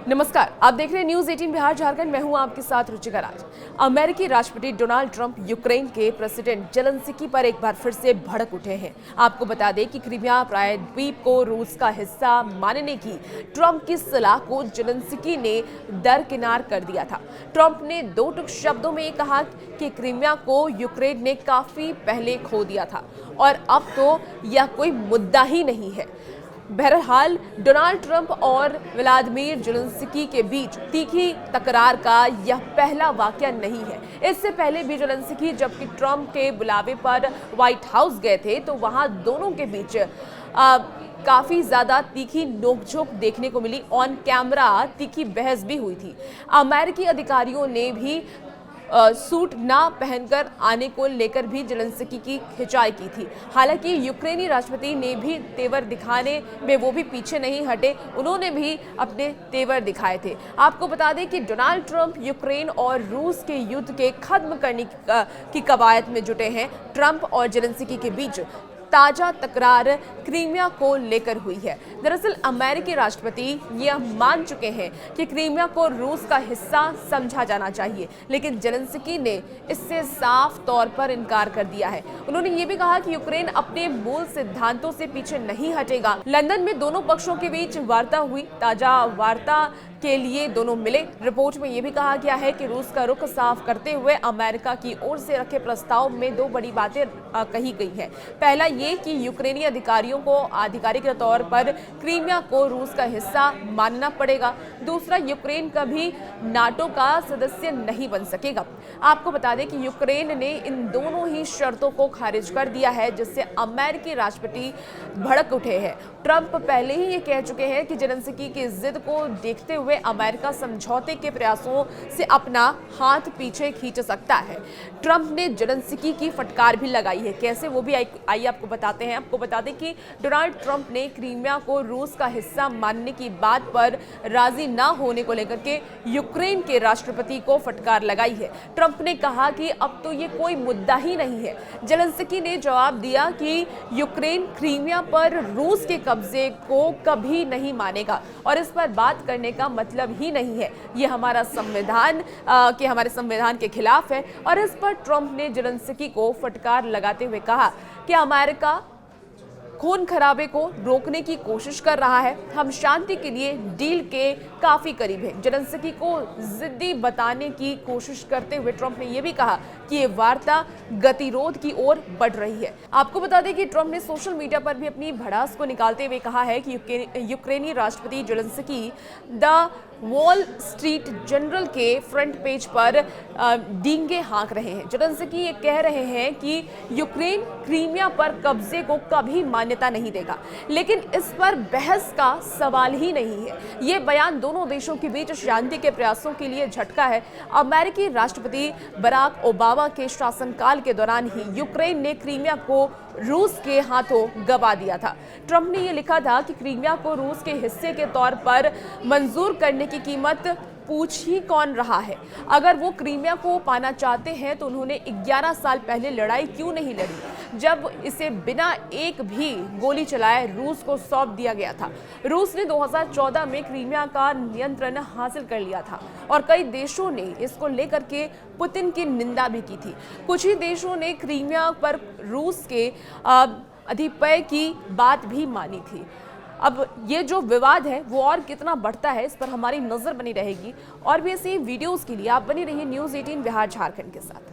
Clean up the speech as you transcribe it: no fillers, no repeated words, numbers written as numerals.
नमस्कार, आप देख रहे हैं न्यूज 18 बिहार झारखंड। मैं हूं आपके साथ रुचिका राज। अमेरिकी राष्ट्रपति डोनाल्ड ट्रंप यूक्रेन के प्रेसिडेंट जेलेंस्की पर एक बार फिर से भड़क उठे हैं। आपको बता दें कि क्रीमिया प्रायद्वीप को रूस का हिस्सा मानने की ट्रंप की सलाह को जेलेंस्की ने दरकिनार कर दिया था। ट्रंप ने दो टूक शब्दों में कहा कि क्रीमिया को यूक्रेन ने काफी पहले खो दिया था और अब तो यह कोई मुद्दा ही नहीं है। बहरहाल डोनाल्ड ट्रंप और व्लादिमीर जेलेंस्की के बीच तीखी तकरार का यह पहला वाकया नहीं है। इससे पहले भी जेलेंस्की जबकि ट्रंप के बुलावे पर व्हाइट हाउस गए थे तो वहां दोनों के बीच काफी ज्यादा तीखी नोकझोंक देखने को मिली। ऑन कैमरा तीखी बहस भी हुई थी। अमेरिकी अधिकारियों ने भी सूट ना पहनकर आने को लेकर भी जेलेंस्की की खिंचाई की थी। हालांकि यूक्रेनी राष्ट्रपति ने भी तेवर दिखाने में वो भी पीछे नहीं हटे, उन्होंने भी अपने तेवर दिखाए थे। आपको बता दें कि डोनाल्ड ट्रंप यूक्रेन और रूस के युद्ध के खत्म करने की कवायद में जुटे हैं। ट्रंप और जेलेंस्की के बीच ताजा तकरार क्रीमिया को लेकर हुई है। दरअसल अमेरिकी राष्ट्रपति यह मान चुके हैं कि क्रीमिया को रूस का हिस्सा समझा जाना चाहिए, लेकिन जेलेंस्की ने इससे साफ तौर पर इनकार कर दिया है। उन्होंने ये भी कहा कि यूक्रेन अपने मूल सिद्धांतों से पीछे नहीं हटेगा। लंदन में दोनों पक्षों के बीच वार्ता हुई। ताजा वार्ता के लिए दोनों मिले। रिपोर्ट में यह भी कहा गया है कि रूस का रुख साफ करते हुए अमेरिका की ओर से रखे प्रस्ताव में दो बड़ी बातें कही गई हैं। पहला ये कि यूक्रेनी अधिकारियों को आधिकारिक तौर पर क्रीमिया को रूस का हिस्सा मानना पड़ेगा। दूसरा, यूक्रेन कभी नाटो का सदस्य नहीं बन सकेगा। आपको बता दें कि यूक्रेन ने इन दोनों ही शर्तों को खारिज कर दिया है, जिससे अमेरिकी राष्ट्रपति भड़क उठे हैं। ट्रंप पहले ही ये कह चुके हैं कि जेलेंस्की की जिद को देखते हुए अमेरिका समझौते के प्रयासों से अपना हाथ पीछे खींच सकता है। ट्रंप ने जेलेंस्की की फटकार भी लगाई है। कैसे, वो भी आइए आपको बताते हैं। आपको बता दें कि डोनाल्ड ट्रंप ने क्रीमिया को रूस का हिस्सा मानने की बात पर राजी ना होने को लेकर के यूक्रेन के राष्ट्रपति को फटकार लगाई है। ट्रंप ने कहा कि अब तो ये कोई मुद्दा ही नहीं है। जेलेंस्की ने जवाब दिया कि यूक्रेन क्रीमिया पर रूस के कब्जे को कभी नहीं मानेगा और इस पर बात करने का मतलब ही नहीं है। ये हमारे संविधान के खिलाफ है। और इस पर ट्रंप ने जेलेंस्की को फटकार लगाते हुए कहा कि अमेरिका खून खराबे को रोकने की कोशिश कर रहा है। हम शांति के लिए डील के काफी करीब हैं। जेलेंस्की को जिद्दी बताने की कोशिश करते हुए ट्रंप ने यह भी कहा कि ये वार्ता गतिरोध की ओर बढ़ रही है। आपको बता दें कि ट्रंप ने सोशल मीडिया पर भी अपनी भड़ास को निकालते हुए कहा है कि यूक्रेनी राष्ट्रपति Zelensky the wall street journal के फ्रंट पेज पर डींगे हाँक रहे हैं। जेलेंस्की ये कह रहे हैं कि यूक्रेन क्रीमिया पर कब्जे को कभी मान्यता नहीं देगा, लेकिन इस पर बहस का सवाल ही नहीं है। ये बयान दोनों देशों के बीच शांति के प्रयासों के लिए झटका है। अमेरिकी राष्ट्रपति बराक ओबामा के शासनकाल के दौरान ही यूक्रेन ने क्रीमिया को रूस के हाथों गवा दिया था। ट्रंप ने यह लिखा था कि क्रीमिया को रूस के हिस्से के तौर पर मंजूर करने की कीमत पूछ ही कौन रहा है। अगर वो क्रीमिया को पाना चाहते हैं तो उन्होंने 11 साल पहले लड़ाई क्यों नहीं लड़ी, जब इसे बिना एक भी गोली चलाए रूस को सौंप दिया गया था। रूस ने 2014 में क्रीमिया का नियंत्रण हासिल कर लिया था और कई देशों ने इसको लेकर के पुतिन की निंदा भी की थी। कुछ ही देशों ने क्रीमिया पर रूस के अधिपत्य की बात भी मानी थी। अब ये जो विवाद है वो और कितना बढ़ता है, इस पर हमारी नजर बनी रहेगी। और भी ऐसी वीडियोस के लिए आप बनी रहिए न्यूज 18 बिहार झारखंड के साथ।